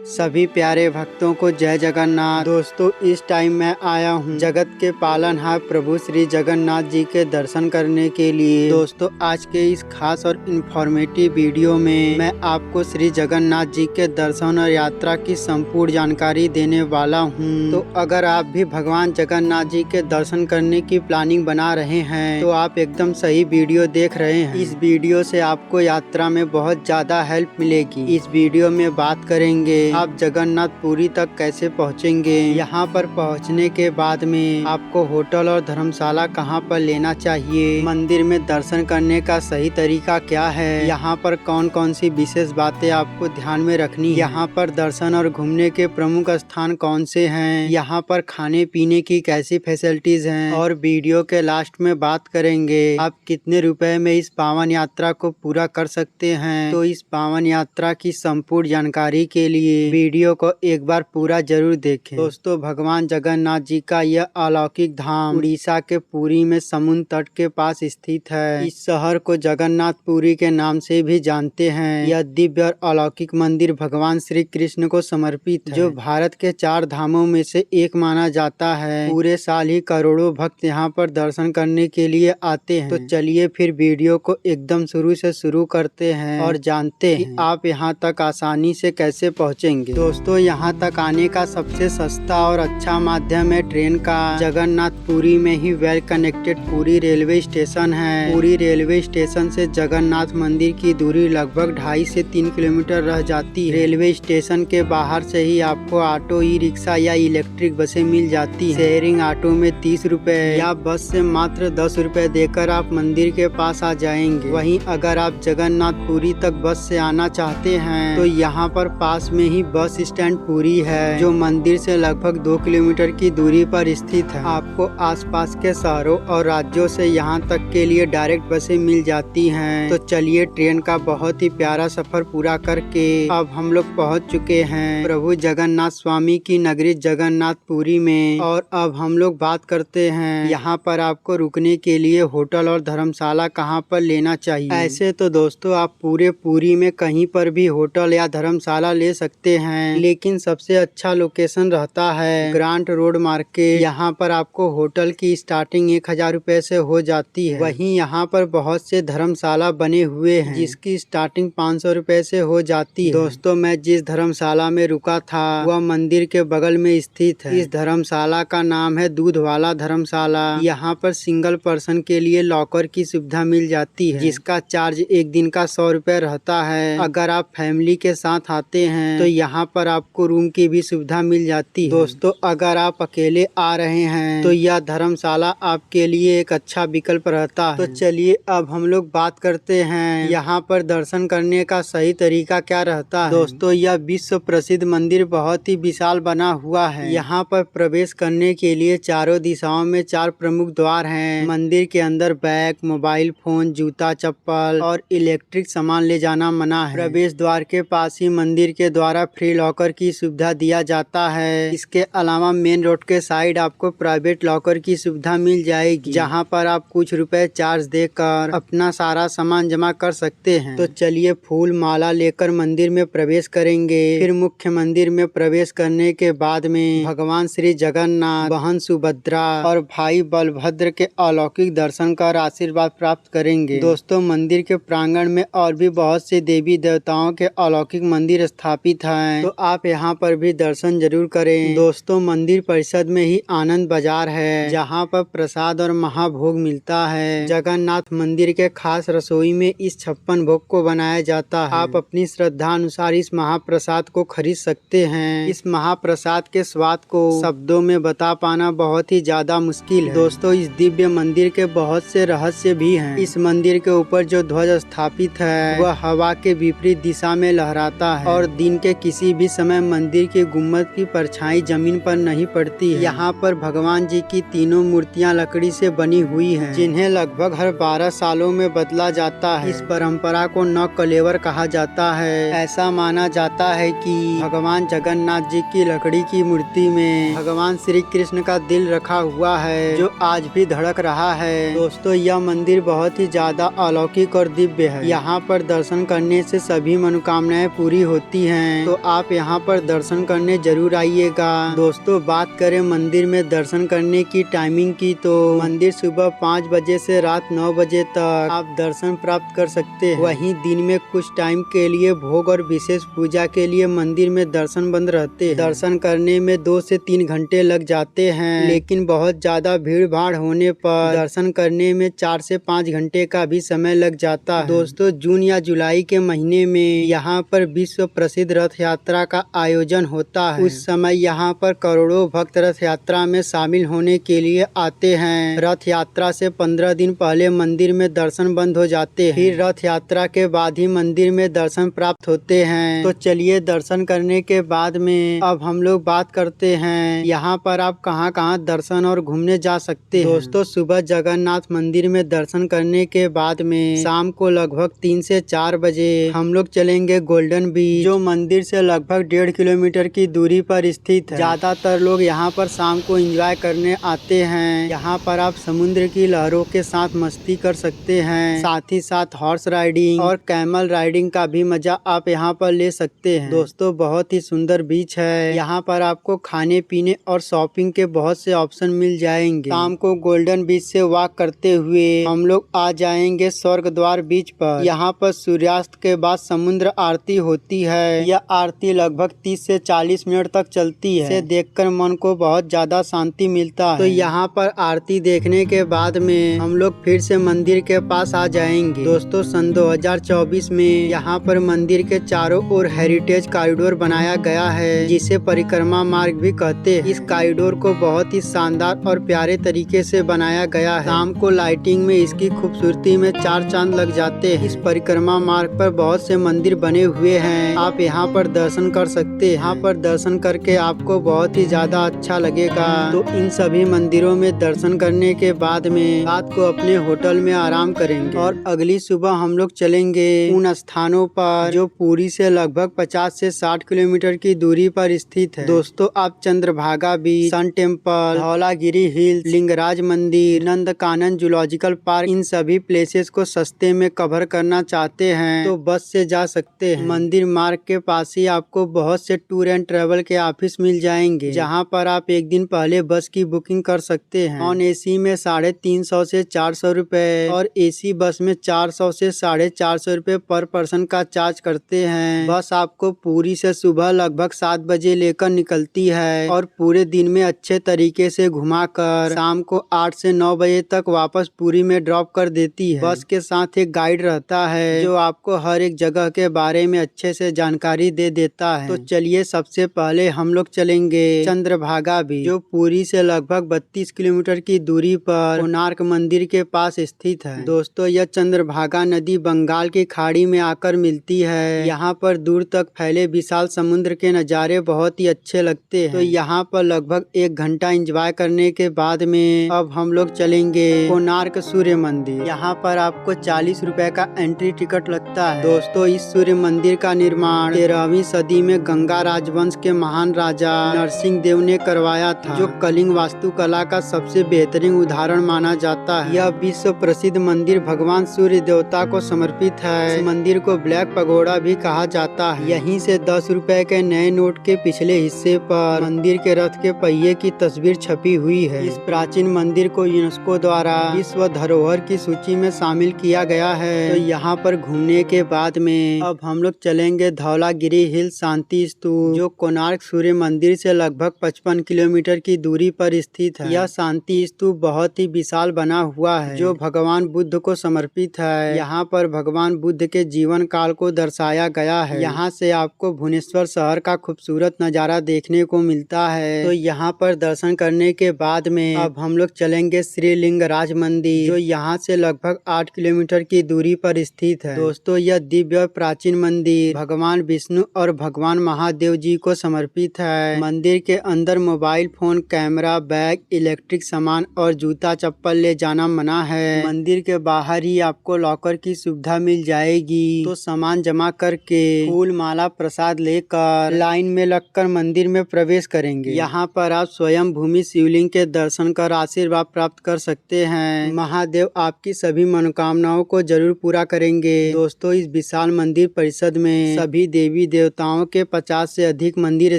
सभी प्यारे भक्तों को जय जगन्नाथ। दोस्तों, इस टाइम मैं आया हूँ जगत के पालनहार प्रभु श्री जगन्नाथ जी के दर्शन करने के लिए। दोस्तों, आज के इस खास और इंफॉर्मेटिव वीडियो में मैं आपको श्री जगन्नाथ जी के दर्शन और यात्रा की संपूर्ण जानकारी देने वाला हूँ। तो अगर आप भी भगवान जगन्नाथ जी के दर्शन करने की प्लानिंग बना रहे हैं तो आप एकदम सही वीडियो देख रहे हैं। इस वीडियो से आपको यात्रा में बहुत ज्यादा हेल्प मिलेगी। इस वीडियो में बात करेंगे आप जगन्नाथपुरी तक कैसे पहुंचेंगे, यहाँ पर पहुंचने के बाद में आपको होटल और धर्मशाला कहाँ पर लेना चाहिए, मंदिर में दर्शन करने का सही तरीका क्या है, यहाँ पर कौन कौन सी विशेष बातें आपको ध्यान में रखनी है, यहाँ पर दर्शन और घूमने के प्रमुख स्थान कौन से हैं, यहाँ पर खाने पीने की कैसी फैसिलिटीज हैं, और वीडियो के लास्ट में बात करेंगे आप कितने रुपए में इस पावन यात्रा को पूरा कर सकते हैं। तो इस पावन यात्रा की संपूर्ण जानकारी के लिए वीडियो को एक बार पूरा जरूर देखें। दोस्तों, भगवान जगन्नाथ जी का यह अलौकिक धाम उड़ीसा के पुरी में समुद्र तट के पास स्थित है। इस शहर को जगन्नाथपुरी के नाम से भी जानते हैं। यह दिव्य और अलौकिक मंदिर भगवान श्री कृष्ण को समर्पित है, जो भारत के 4 धामों में से एक माना जाता है। पूरे साल ही करोड़ों भक्त यहाँ पर दर्शन करने के लिए आते हैं। तो चलिए फिर वीडियो को एकदम शुरू से शुरू करते हैं और जानते हैं कि आप यहाँ तक आसानी से कैसे पहुँचेंगे। दोस्तों, यहाँ तक आने का सबसे सस्ता और अच्छा माध्यम है ट्रेन का। जगन्नाथपुरी में ही well connected Puri railway station है। पुरी रेलवे स्टेशन से जगन्नाथ मंदिर की दूरी लगभग 2.5 से 3 किलोमीटर रह जाती है। रेलवे स्टेशन के बाहर से ही आपको ऑटो, ई रिक्शा या इलेक्ट्रिक बसें मिल जाती है। शेयरिंग ऑटो में 30 रुपए या बस से मात्र 10 रुपए देकर आप मंदिर के पास आ जाएंगे। वहीं अगर आप जगन्नाथपुरी तक बस से आना चाहते हैं तो यहाँ पर पास में ही बस स्टैंड पुरी है, जो मंदिर से लगभग 2 किलोमीटर की दूरी पर स्थित है। आपको आसपास के शहरों और राज्यों से यहाँ तक के लिए डायरेक्ट बसें मिल जाती हैं। तो चलिए, ट्रेन का बहुत ही प्यारा सफर पूरा करके अब हम लोग पहुँच चुके हैं प्रभु जगन्नाथ स्वामी की नगरी जगन्नाथपुरी में। और अब हम लोग बात करते हैं यहाँ पर आपको रुकने के लिए होटल और धर्मशाला कहाँ पर लेना चाहिए। ऐसे तो दोस्तों, आप पूरे पुरी में कहीं पर भी होटल या धर्मशाला ले सकते हैं, लेकिन सबसे अच्छा लोकेशन रहता है ग्रांट रोड मार्केट। यहाँ पर आपको होटल की स्टार्टिंग 1000 रुपए से हो जाती है। वहीं यहाँ पर बहुत से धर्मशाला बने हुए हैं जिसकी स्टार्टिंग 500 रुपए से हो जाती है। दोस्तों, मैं जिस धर्मशाला में रुका था वह मंदिर के बगल में स्थित है। इस धर्मशाला का नाम है दूध वाला धर्मशाला। यहाँ पर सिंगल पर्सन के लिए लॉकर की सुविधा मिल जाती है, जिसका चार्ज एक दिन का 100 रुपए रहता है। अगर आप फैमिली के साथ आते हैं तो यहाँ पर आपको रूम की भी सुविधा मिल जाती है। दोस्तों, अगर आप अकेले आ रहे हैं तो यह धर्मशाला आपके लिए एक अच्छा विकल्प रहता है। तो चलिए, अब हम लोग बात करते हैं यहाँ पर दर्शन करने का सही तरीका क्या रहता है। दोस्तों, यह विश्व प्रसिद्ध मंदिर बहुत ही विशाल बना हुआ है। यहाँ पर प्रवेश करने के लिए चारों दिशाओं में 4 प्रमुख द्वार हैं। मंदिर के अंदर बैग, मोबाइल फोन, जूता, चप्पल और इलेक्ट्रिक सामान ले जाना मना है। प्रवेश द्वार के पास ही मंदिर के द्वारा फ्री लॉकर की सुविधा दिया जाता है। इसके अलावा मेन रोड के साइड आपको प्राइवेट लॉकर की सुविधा मिल जाएगी, जहां पर आप कुछ रुपए चार्ज देकर अपना सारा सामान जमा कर सकते हैं। तो चलिए, फूल माला लेकर मंदिर में प्रवेश करेंगे। फिर मुख्य मंदिर में प्रवेश करने के बाद में भगवान श्री जगन्नाथ, बहन सुभद्रा और भाई बलभद्र के अलौकिक दर्शन कर आशीर्वाद प्राप्त करेंगे। दोस्तों, मंदिर के प्रांगण में और भी बहुत से देवी देवताओं के अलौकिक मंदिर स्थापित हैं, तो आप यहाँ पर भी दर्शन जरूर करें। दोस्तों, मंदिर परिसर में ही आनंद बाजार है, जहाँ पर प्रसाद और महाभोग मिलता है। जगन्नाथ मंदिर के खास रसोई में इस 56 भोग को बनाया जाता है। आप अपनी श्रद्धा अनुसार इस महाप्रसाद को खरीद सकते हैं। इस महाप्रसाद के स्वाद को शब्दों में बता पाना बहुत ही ज्यादा मुश्किल है। दोस्तों, इस दिव्य मंदिर के बहुत से रहस्य भी हैं। इस मंदिर के ऊपर जो ध्वज स्थापित है वह हवा के विपरीत दिशा में लहराता है और दिन के किसी भी समय मंदिर के गुम्बद की परछाई जमीन पर नहीं पड़ती है। यहाँ पर भगवान जी की तीनों मूर्तियाँ लकड़ी से बनी हुई हैं, जिन्हें लगभग हर 12 सालों में बदला जाता है। इस परंपरा को नौ कलेवर कहा जाता है। ऐसा माना जाता है कि भगवान जगन्नाथ जी की लकड़ी की मूर्ति में भगवान श्री कृष्ण का दिल रखा हुआ है, जो आज भी धड़क रहा है। दोस्तों, यह मंदिर बहुत ही ज्यादा अलौकिक और दिव्य है। यहाँ पर दर्शन करने से सभी मनोकामनाएं पूरी होती हैं। तो तो आप यहाँ पर दर्शन करने जरूर आइएगा। दोस्तों बात करें मंदिर में दर्शन करने की टाइमिंग की तो मंदिर सुबह 5 बजे से रात 9 बजे तक आप दर्शन प्राप्त कर सकते हैं। वहीं दिन में कुछ टाइम के लिए भोग और विशेष पूजा के लिए मंदिर में दर्शन बंद रहते हैं। दर्शन करने में 2 से 3 घंटे लग जाते हैं, लेकिन बहुत ज्यादा भीड़ भाड़ होने पर दर्शन करने में 4 से 5 घंटे का भी समय लग जाता है। दोस्तों जून या जुलाई के महीने में यहाँ पर विश्व प्रसिद्ध रथ यात्रा का आयोजन होता है। उस समय यहाँ पर करोड़ों भक्त रथ यात्रा में शामिल होने के लिए आते हैं। रथ यात्रा से 15 दिन पहले मंदिर में दर्शन बंद हो जाते हैं, फिर रथ यात्रा के बाद ही मंदिर में दर्शन प्राप्त होते हैं। तो चलिए दर्शन करने के बाद में अब हम लोग बात करते हैं यहाँ पर आप कहाँ कहाँ दर्शन और घूमने जा सकते हैं। दोस्तों सुबह जगन्नाथ मंदिर में दर्शन करने के बाद में शाम को लगभग 3 से 4 बजे हम लोग चलेंगे गोल्डन बीच, जो मंदिर से लगभग 1.5 किलोमीटर की दूरी पर स्थित है। ज्यादातर लोग यहाँ पर शाम को एंजॉय करने आते हैं। यहाँ पर आप समुद्र की लहरों के साथ मस्ती कर सकते हैं, साथ ही साथ हॉर्स राइडिंग और कैमल राइडिंग का भी मजा आप यहाँ पर ले सकते हैं। दोस्तों बहुत ही सुंदर बीच है। यहाँ पर आपको खाने पीने और शॉपिंग के बहुत से ऑप्शन मिल जाएंगे। शाम को गोल्डन बीच से वॉक करते हुए हम लोग आ जाएंगे स्वर्ग द्वार बीच पर। यहाँ पर सूर्यास्त के बाद समुद्र आरती होती है। यह आरती लगभग 30 से 40 मिनट तक चलती है। इसे देखकर मन को बहुत ज्यादा शांति मिलता है। तो यहाँ पर आरती देखने के बाद में हम लोग फिर से मंदिर के पास आ जाएंगे। दोस्तों सन 2024 में यहाँ पर मंदिर के चारों ओर हेरिटेज कॉरिडोर बनाया गया है, जिसे परिक्रमा मार्ग भी कहते हैं। इस कॉरिडोर को बहुत ही शानदार और प्यारे तरीके से बनाया गया है। शाम को लाइटिंग में इसकी खूबसूरती में 4 चांद लग जाते हैं। इस परिक्रमा मार्ग पर बहुत से मंदिर बने हुए हैं, आप यहाँ पर दर्शन कर सकते हैं। यहाँ पर दर्शन करके आपको बहुत ही ज्यादा अच्छा लगेगा। तो इन सभी मंदिरों में दर्शन करने के बाद में रात को अपने होटल में आराम करेंगे और अगली सुबह हम लोग चलेंगे उन स्थानों पर जो पुरी से लगभग 50 से 60 किलोमीटर की दूरी पर स्थित है। दोस्तों आप Chandrabhaga beach, sun temple, Dhauligiri hills, Lingaraj Mandir, Nandankanan zoological park, इन सभी प्लेसेस को सस्ते में कवर करना चाहते हैं तो बस से जा सकते हैं। मंदिर मार्ग के पास ही आपको बहुत से टूर एंड ट्रेवल के ऑफिस मिल जाएंगे, जहाँ पर आप एक दिन पहले बस की बुकिंग कर सकते हैं। नॉन एसी में 350 से 400 रुपए और एसी बस में 400 से 450 रुपए पर पर्सन का चार्ज करते हैं। बस आपको पुरी से सुबह लगभग 7 बजे लेकर निकलती है और पूरे दिन में अच्छे तरीके से घुमाकर शाम को 8 से 9 बजे तक वापस पुरी में ड्रॉप कर देती है। बस के साथ एक गाइड रहता है जो आपको हर एक जगह के बारे में अच्छे से जानकारी दे देता है। तो चलिए सबसे पहले हम लोग चलेंगे चंद्रभागा बीच, जो पुरी से लगभग 32 किलोमीटर की दूरी पर कोणार्क मंदिर के पास स्थित है। दोस्तों यह चंद्रभागा नदी बंगाल की खाड़ी में आकर मिलती है। यहाँ पर दूर तक फैले विशाल समुद्र के नज़ारे बहुत ही अच्छे लगते हैं। तो यहाँ पर लगभग 1 घंटा एंजॉय करने के बाद में अब हम लोग चलेंगे कोणार्क सूर्य मंदिर। यहाँ पर आपको 40 रुपए का एंट्री टिकट लगता है। दोस्तों इस सूर्य मंदिर का निर्माण 13वीं सदी में गंगा राजवंश के महान राजा नरसिंह देव ने करवाया था, जो कलिंग वास्तुकला का सबसे बेहतरीन उदाहरण माना जाता है। यह विश्व प्रसिद्ध मंदिर भगवान सूर्य देवता को समर्पित है। इस मंदिर को ब्लैक पगोड़ा भी कहा जाता है। यहीं से 10 रुपए के नए नोट के पिछले हिस्से पर मंदिर के रथ के पहिए की तस्वीर छपी हुई है। इस प्राचीन मंदिर को यूनेस्को द्वारा विश्व धरोहर की सूची में शामिल किया गया है। तो यहाँ पर घूमने के बाद में अब हम लोग चलेंगे धौलागिरी हिल शांति स्तूप, जो कोणार्क सूर्य मंदिर से लगभग 55 किलोमीटर की दूरी पर स्थित है। यह शांति स्तूप बहुत ही विशाल बना हुआ है, जो भगवान बुद्ध को समर्पित है। यहाँ पर भगवान बुद्ध के जीवन काल को दर्शाया गया है। यहाँ से आपको भुवनेश्वर शहर का खूबसूरत नज़ारा देखने को मिलता है। तो यहाँ पर दर्शन करने के बाद में अब हम लोग चलेंगे श्री लिंगराज मंदिर, जो यहाँ से लगभग 8 किलोमीटर की दूरी पर स्थित है। दोस्तों यह दिव्य और प्राचीन मंदिर भगवान विष्णु और भगवान महादेव जी को समर्पित है। मंदिर के अंदर mobile phone, camera, bag, electric सामान और जूता चप्पल ले जाना मना है। मंदिर के बाहर ही आपको लॉकर की सुविधा मिल जाएगी। तो सामान जमा करके फूल, माला, प्रसाद लेकर लाइन में लगकर मंदिर में प्रवेश करेंगे। यहाँ पर आप स्वयं भूमि शिवलिंग के दर्शन कर आशीर्वाद प्राप्त कर सकते हैं। महादेव आपकी सभी मनोकामनाओं को जरूर पूरा करेंगे। दोस्तों इस विशाल मंदिर परिषद में सभी देवी देवता देवताओं के 50 से अधिक मंदिर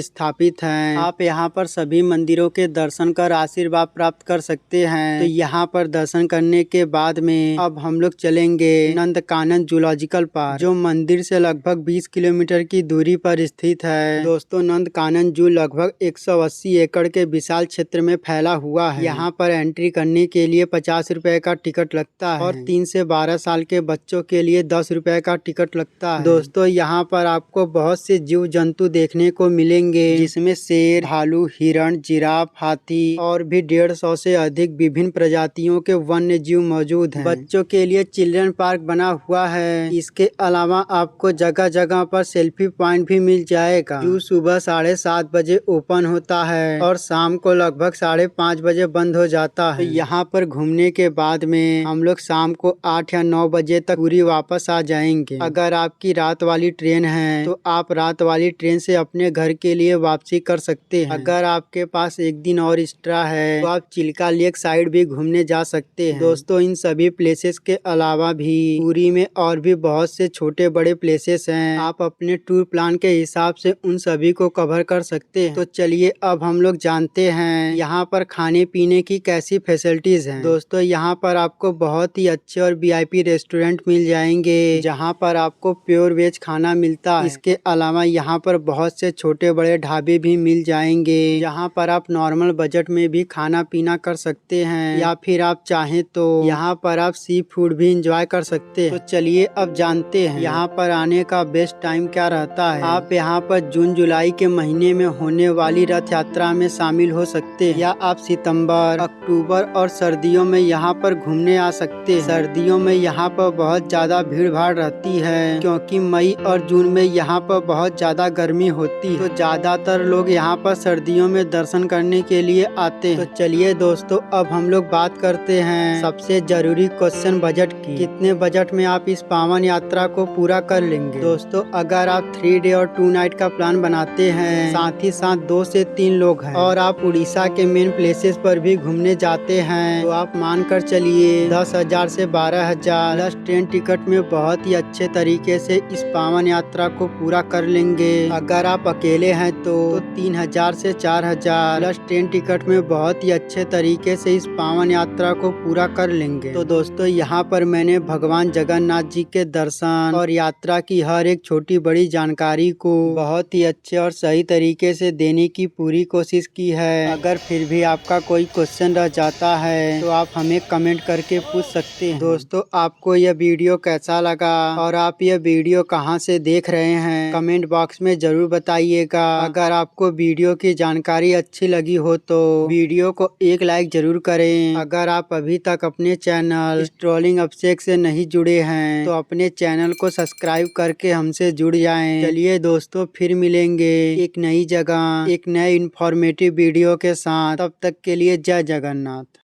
स्थापित हैं। आप यहाँ पर सभी मंदिरों के दर्शन कर आशीर्वाद प्राप्त कर सकते हैं। तो यहाँ पर दर्शन करने के बाद में अब हम लोग चलेंगे नंदकानन जूलॉजिकल पार्क, जो मंदिर से लगभग 20 किलोमीटर की दूरी पर स्थित है। दोस्तों, नंदकानन जू लगभग 180 एकड़ के विशाल क्षेत्र में फैला हुआ है। यहाँ पर एंट्री करने के लिए 50 रुपए का टिकट लगता है और 3 से 12 साल के बच्चों के लिए 10 रुपए का टिकट लगता है। दोस्तों, यहाँ पर आपको बहुत से जीव जंतु देखने को मिलेंगे, जिसमें शेर, भालू, हिरण, जिराफ, हाथी और भी 150 से अधिक विभिन्न प्रजातियों के वन्य जीव मौजूद हैं। बच्चों के लिए चिल्ड्रन पार्क बना हुआ है। इसके अलावा आपको जगह जगह पर सेल्फी पॉइंट भी मिल जाएगा। जू सुबह 7:30 बजे ओपन होता है और शाम को लगभग 5:30 बजे बंद हो जाता है। तो यहाँ पर घूमने के बाद में हम लोग शाम को 8 या 9 बजे तक पूरी वापस आ जाएंगे। अगर आपकी रात वाली ट्रेन है तो आप रात वाली ट्रेन से अपने घर के लिए वापसी कर सकते हैं। अगर आपके पास एक दिन और एक्स्ट्रा है तो आप चिल्का लेक साइड भी घूमने जा सकते हैं। दोस्तों, इन सभी प्लेसेस के अलावा भी पुरी में और भी बहुत से छोटे बड़े प्लेसेस हैं। आप अपने टूर प्लान के हिसाब से उन सभी को कवर कर सकते हैं। तो चलिए अब हम लोग जानते हैं यहाँ पर खाने पीने की कैसी फैसिलिटीज हैं। दोस्तों, यहाँ पर आपको बहुत ही अच्छे और VIP रेस्टोरेंट मिल जाएंगे, जहाँ पर आपको प्योर वेज खाना मिलता है। इसके अलावा यहाँ पर बहुत से छोटे बड़े ढाबे भी मिल जाएंगे, जहाँ पर आप नॉर्मल बजट में भी खाना पीना कर सकते हैं, या फिर आप चाहें तो यहाँ पर आप सी फूड भी इंजॉय कर सकते हैं। तो चलिए अब जानते हैं यहाँ पर आने का बेस्ट टाइम क्या रहता है। आप यहाँ पर जून जुलाई के महीने में होने वाली रथ यात्रा में शामिल हो सकते हैं, या आप सितंबर, अक्टूबर और सर्दियों में यहाँ पर घूमने आ सकते हैं। सर्दियों में यहाँ पर बहुत ज्यादा भीड़ भाड़ रहती है, क्योंकि मई और जून में यहाँ पर बहुत ज्यादा गर्मी होती है। तो ज्यादातर लोग यहाँ पर सर्दियों में दर्शन करने के लिए आते हैं। तो चलिए दोस्तों, अब हम लोग बात करते हैं सबसे जरूरी क्वेश्चन, बजट की। कितने बजट में आप इस पावन यात्रा को पूरा कर लेंगे। दोस्तों, अगर आप 3 डे और 2 नाइट का प्लान बनाते हैं, साथ ही साथ 2 से 3 लोग हैं, और आप उड़ीसा के मेन प्लेसेस पर भी घूमने जाते हैं, तो आप मान कर चलिए 10,000 से 12,000 प्लस ट्रेन टिकट में बहुत ही अच्छे तरीके से इस पावन यात्रा को पूरा कर लेंगे। अगर आप अकेले हैं तो 3,000 से 4,000 प्लस ट्रेन टिकट में बहुत ही अच्छे तरीके से इस पावन यात्रा को पूरा कर लेंगे। तो दोस्तों, यहाँ पर मैंने भगवान जगन्नाथ जी के दर्शन और यात्रा की हर एक छोटी बड़ी जानकारी को बहुत ही अच्छे और सही तरीके से देने की पूरी कोशिश की है। अगर फिर भी आपका कोई क्वेश्चन रह जाता है तो आप हमें कमेंट करके पूछ सकते हैं। दोस्तों, आपको यह वीडियो कैसा लगा और आप यह वीडियो कहां से देख रहे हैं, कमेंट बॉक्स में जरूर बताइएगा। अगर आपको वीडियो की जानकारी अच्छी लगी हो तो वीडियो को एक लाइक जरूर करें। अगर आप अभी तक अपने चैनल स्ट्रोलिंग अपसेक से नहीं जुड़े हैं तो अपने चैनल को सब्सक्राइब करके हमसे जुड़ जाएं। चलिए दोस्तों, फिर मिलेंगे एक नई जगह एक नए इंफॉर्मेटिव वीडियो के साथ। तब तक के लिए जय जगन्नाथ।